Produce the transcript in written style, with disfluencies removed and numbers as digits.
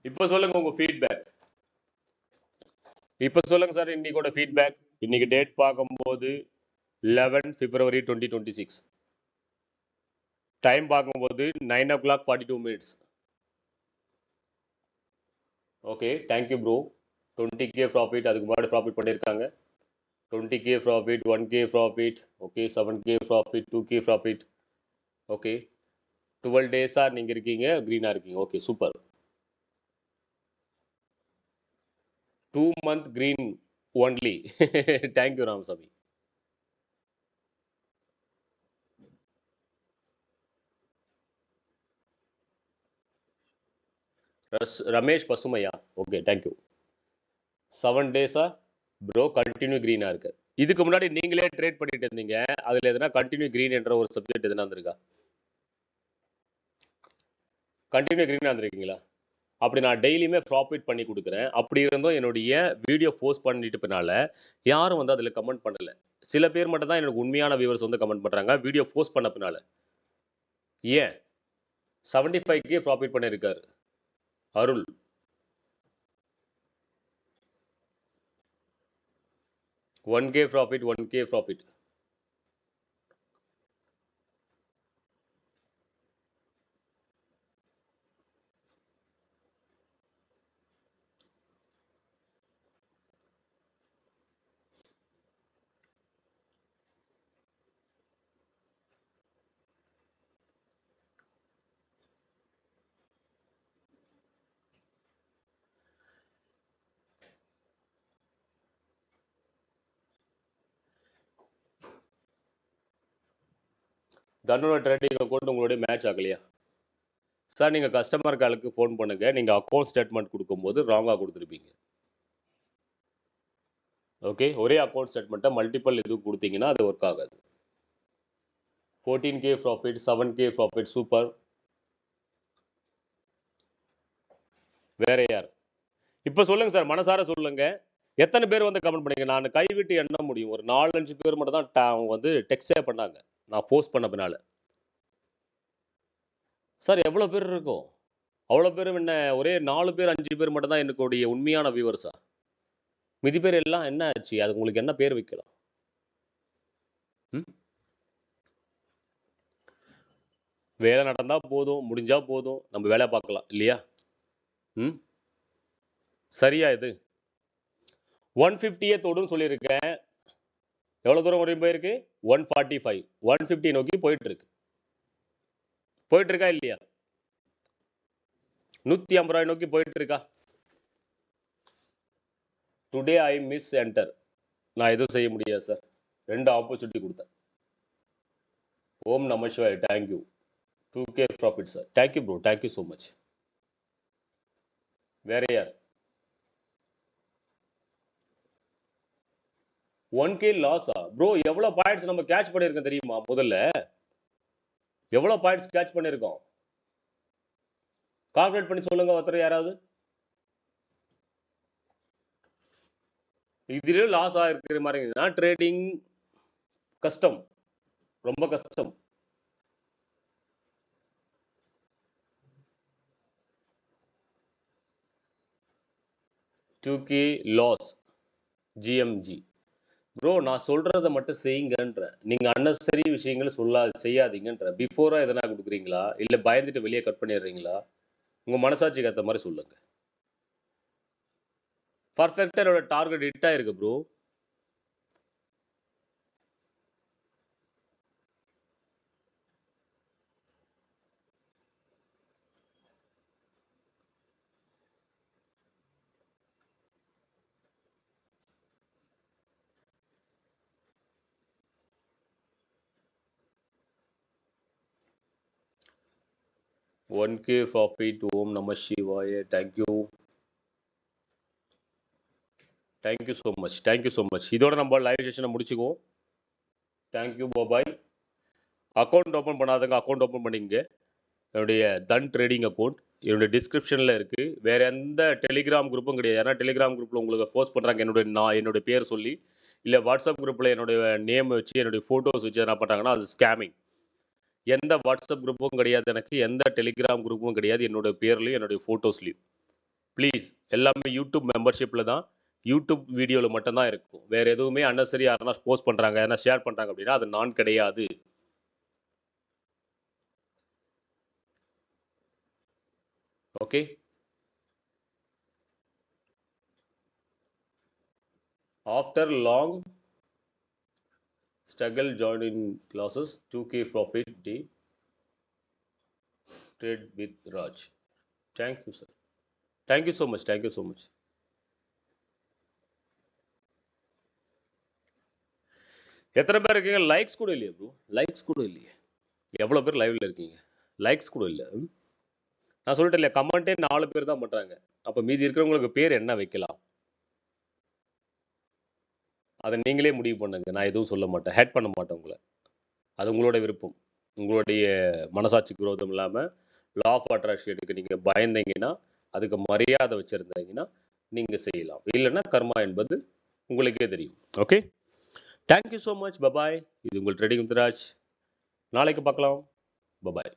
இப்போ சொல்லுங்க உங்க ஃபீட்பேக். இப்போ சொல்லுங்க சார் இன்னைக்கோட ஃபீட்பேக். இன்னைக்கு டேட் பார்க்கும்போது 11 February 2026. டைம் பார்க்கும்போது 9:42. Okay, thank you bro. 20K profit, அதுக்கு முன்னாடி ப்ராஃபிட் பண்ணியிருக்காங்க. 20K profit, 1K profit, okay, 7K profit, 2K profit. Okay, 12 டேஸாக நீங்கள் இருக்கீங்க, க்ரீனாக இருக்கீங்க. Okay, super. 2 month green only. Thank you, Ramasamy. Ramesh பசுமையா, ஓகே, தேங்க்யூ. 7 டேஸா ப்ரோ கண்டினியூ க்ரீனாக இருக்கு. இதுக்கு முன்னாடி நீங்களே ட்ரேட் பண்ணிட்டு இருந்தீங்க, அதில் எதனா கண்டினியூ க்ரீன் என்ற ஒரு சப்ஜெக்ட் எதனா வந்திருக்கா? கண்டினியூ க்ரீனாக இருந்திருக்கீங்களா? அப்படி நான் டெய்லியுமே ப்ராஃபிட் பண்ணி கொடுக்குறேன். அப்படி இருந்தும் என்னுடைய வீடியோ போஸ்ட் பண்ணிட்டு பின்னால யாரும் வந்து அதில் கமெண்ட் பண்ணல. சில பேர் மட்டும் தான் எனக்கு உண்மையான வியூவர்ஸ் வந்து கமெண்ட் பண்ணுறாங்க வீடியோ போஸ்ட் பண்ண பின்னால. ஏன் 75K ப்ராஃபிட் பண்ணியிருக்காரு Arul. One K profit, 1K profit. தன்னோட ட்ரேடிங் அக்கௌண்ட் உங்களுடைய மேட்ச் ஆகலையா சார்? நீங்கள் கஸ்டமர் காலுக்கு ஃபோன் பண்ணுங்கள். நீங்கள் அக்கௌண்ட் ஸ்டேட்மெண்ட் கொடுக்கும்போது ராங்காக கொடுத்துருப்பீங்க. ஓகே, ஒரே அக்கௌண்ட் ஸ்டேட்மெண்ட்டை மல்டிபிள் இது கொடுத்தீங்கன்னா அது ஒர்க் ஆகாது. 14K profit, 7K profit, super. வேற யார்? இப்போ சொல்லுங்க சார், மனசார சொல்லுங்க. எத்தனை பேர் வந்து கமெண்ட் பண்ணீங்க? நான் கைவிட்டு எண்ண முடியும். ஒரு 4-5 பேர் மட்டும் தான் அவங்க வந்து டெக்ஸ்டே பண்ணாங்க நான் போஸ்ட் பண்ண பின்னால. சார் எவ்வளோ பேர் இருக்கும்? அவ்வளோ பேரும் என்ன ஒரே 4 பேர் 5 பேர் மட்டும் தான் என்னுடைய உண்மையான வியூவர்ஸா? மிதி பேர் எல்லாம் என்ன ஆச்சு? அது உங்களுக்கு என்ன பேர் வைக்கலாம்? ம்? வேலை நடந்தா போதும், முடிஞ்சா போதும், நம்ம வேலை பார்க்கலாம் இல்லையா? ம், சரியா இது 150 தொடுன்னு சொல்லியிருக்கேன். எவ்வளோ தூரம் வரையும் போயிருக்கு? 145, 150 நோக்கி போயிட்டு இருக்கு. போயிட்டு இருக்கா இல்லையா? 150 ரூபாய் நோக்கி போயிட்டு இருக்கா? Today I miss enter. நான் எதுவும் செய்ய முடியாது சார். 2 ஆப்பர்ச்சுனிட்டி கொடுத்தேன். ஓம் நம சிவாய், thank you. 2K profit sir. Thank you bro, thank you so much. வேற யார்? 1K லாஸா ப்ரோ? எவ்வளோ பாயிண்ட்ஸ் நம்ம கேட்ச் பண்ணியிருக்கோம் தெரியுமா? முதல்ல எவ்வளோ பாயிண்ட்ஸ் கேட்ச் பண்ணியிருக்கோம்? கால்குலேட் பண்ணி சொல்லுங்க ஒருத்தர் யாராவது. இதுல லாஸ் ஆகிருக்கிற மாதிரி இருந்ததுன்னா ட்ரேடிங் கஷ்டம், ரொம்ப கஷ்டம். Two loss GMG bro. நான் சொல்றதை மட்டும் செய்யுங்கன்ற. நீங்க அன்னெசரி விஷயங்களை செய்யாதீங்கன்ற. பிஃபோரா எதனா கொடுக்குறீங்களா இல்ல பயந்துட்டு வெளியே கட் பண்ணிடுறீங்களா? உங்க மனசாட்சிக்கு ஏற்ற மாதிரி சொல்லுங்க. பர்ஃபெக்டா என்னோட டார்கெட் ஹிட் ஆயிருக்கு ப்ரோ. One K profit. ஓம் நம சிவாய, thank you. Thank you so much, thank you so much. இதோட நம்ம லைவ் செஷனை முடிச்சுக்குவோம். Thank you, bye. அக்கௌண்ட் ஓப்பன் பண்ணாதவங்க அக்கௌண்ட் ஓப்பன் பண்ணிங்க. என்னுடைய தன் ட்ரேடிங் அக்கௌண்ட் என்னுடைய டிஸ்கிரிப்ஷனில் இருக்குது. வேறு எந்த டெலிகிராம் குரூப்பும் கிடையாது. ஏன்னா டெலிகிராம் குரூப்பில் உங்களுக்கு போஸ்ட் பண்ணுறாங்க என்னுடைய பேர் சொல்லி, இல்லை வாட்ஸ்அப் குரூப்பில் என்னுடைய நேம் வச்சு என்னுடைய ஃபோட்டோஸ் வச்சு என்ன பண்ணுறாங்கன்னா அது ஸ்கேமிங். எந்த வாட்ஸ்அப் குரூப்பும் கிடையாது எனக்கு, எந்த டெலிகிராம் குரூப்பும் கிடையாது என்னோட பேர்லையும் என்னுடைய ஃபோட்டோஸ்லையும். ப்ளீஸ் எல்லாமே யூடியூப் மெம்பர்ஷிப்பில் தான், யூடியூப் வீடியோவில் மட்டும்தான் இருக்கும். வேறு எதுவுமே அன்னெசரி யாருன்னா போஸ்ட் பண்ணுறாங்க, யாருன்னா ஷேர் பண்ணுறாங்க அப்படின்னா அது நான் கிடையாது. Okay. After long struggle joined in classes 2K profit day trade with Raj. Thank you, sir. Thank you so much. Thank you so much. எத்தனை பேர் இருக்கீங்க? லைக்ஸ் கூட இல்லையா ப்ரோ? லைக்ஸ் கூட இல்லையே. எவ்வளோ பேர் லைவ்ல இருக்கீங்க? லைக்ஸ் கூட இல்லை. நான் சொல்லிட்டேன் இல்லையா, கமெண்ட்டே 4 பேர் தான் பண்ணுறாங்க. அப்போ மீதி இருக்கிறவங்களுக்கு பேர் என்ன வைக்கலாம்? அதை நீங்களே முடிவு பண்ணுங்க. நான் எதுவும் சொல்ல மாட்டேன், ஹேட் பண்ண மாட்டேன் உங்களை. அது உங்களோட விருப்பம். உங்களுடைய மனசாட்சிக்கு விரோதம் இல்லாமல் லா ஆஃப் அட்ராக்ஷனுக்கு நீங்கள் பயந்தீங்கன்னா, அதுக்கு மரியாதை வச்சுருந்தீங்கன்னா நீங்கள் செய்யலாம். இல்லைன்னா கர்மா என்பது உங்களுக்கே தெரியும். Okay, thank you so much. Bye bye. இது உங்கள் ட்ரேடிங் வித் ராஜ். நாளைக்கு பார்க்கலாம். பபாய்.